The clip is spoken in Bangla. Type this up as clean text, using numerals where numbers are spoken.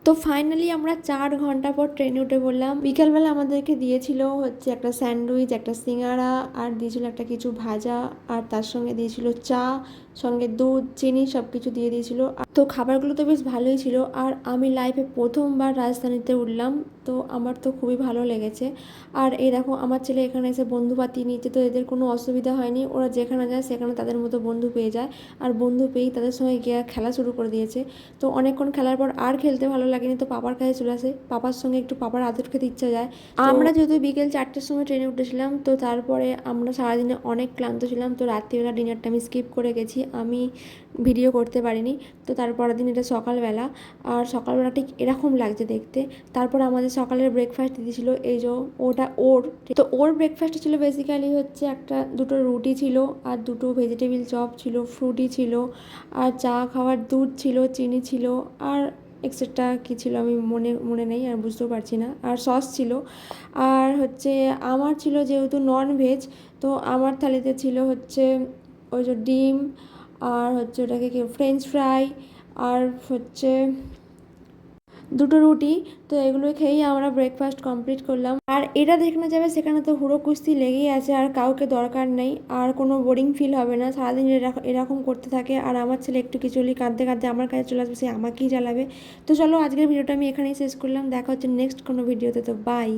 তো ফাইনালি আমরা 4 ঘন্টা পর ট্রেনে উঠে পড়লাম। বিকালবেলা আমাদেরকে দিয়েছিল হচ্ছে একটা স্যান্ডউইচ, একটা সিঙ্গাড়া, আর দিয়েছিল একটা কিছু ভাজা, আর তার সঙ্গে দিয়েছিল চা, সঙ্গে দুধ, চিনি, সব কিছু দিয়ে দিয়েছিল। তো খাবারগুলো তো বেশ ভালোই ছিল। আর আমি লাইফে প্রথমবার রাজধানীতে উঠলাম, তো আমার তো খুবই ভালো লেগেছে। আর এই দেখো আমার ছেলে এখানে এসে বন্ধু পাতিয়ে নিয়েছে, তো এদের কোনো অসুবিধা হয়নি। ওরা যেখানে যায় সেখানে তাদের মতো বন্ধু পেয়ে যায়, আর বন্ধু পেয়েই তাদের সঙ্গে গিয়ে খেলা শুরু করে দিয়েছে। তো অনেকক্ষণ খেলার পর আর খেলতে ভালো লাগেনি, তো পাপার কাছে চলে আসে। পাপার সঙ্গে একটু পাপার আদর খেতে ইচ্ছা যায়। আমরা যেহেতু বিকেল 4টের সময় ট্রেনে উঠেছিলাম, তো তারপরে আমরা সারাদিনে অনেক ক্লান্ত ছিলাম, তো রাত্রিবেলা ডিনারটা আমি স্কিপ করে গেছি, আমি ভিডিও করতে পারিনি। তো তারপরের দিন এটা সকালবেলা, আর সকালবেলা ঠিক এরকম লাগছে দেখতে। তারপর আমাদের সকালের ব্রেকফাস্ট দিয়েছিল এই যে ওটা ওর। তো ওর ব্রেকফাস্ট ছিল বেসিক্যালি হচ্ছে দুটো রুটি ছিল, আর দুটো ভেজিটেবিল চপ ছিল, ফ্রুটি ছিল, আর চা খাওয়ার দুধ ছিল, চিনি ছিল, আর এক্সেট্রা কী ছিল আমি মনে মনে নেই, আর বুঝতেও পারছি না। আর সস ছিল। আর হচ্ছে আমার ছিল যেহেতু নন ভেজ, তো আমার থালিতে ছিল হচ্ছে ওই যে ডিম, আর হচ্ছে ওটাকে কি ফ্রেঞ্চ ফ্রাই, আর হচ্ছে দুটো রুটি। তো এগুলো খেয়েই আমরা ব্রেকফাস্ট কমপ্লিট করলাম। আর এটা যেখানে যাবে সেখানে তো হুড়ো কুস্তি লেগেই আছে, আর কাউকে দরকার নেই, আর কোনো বোরিং ফিল হবে না। সারাদিন এরকম করতে থাকে। আর আমার ছেলে একটু কিছু হলেই কাঁদতে কাঁদতে আমার কাছে চলে আসবে, সে আমাকেই জ্বালাবে। তো চলো আজকের ভিডিওটা আমি এখানেই শেষ করলাম, দেখা হচ্ছে নেক্সট কোনো ভিডিওতে। তো বাই।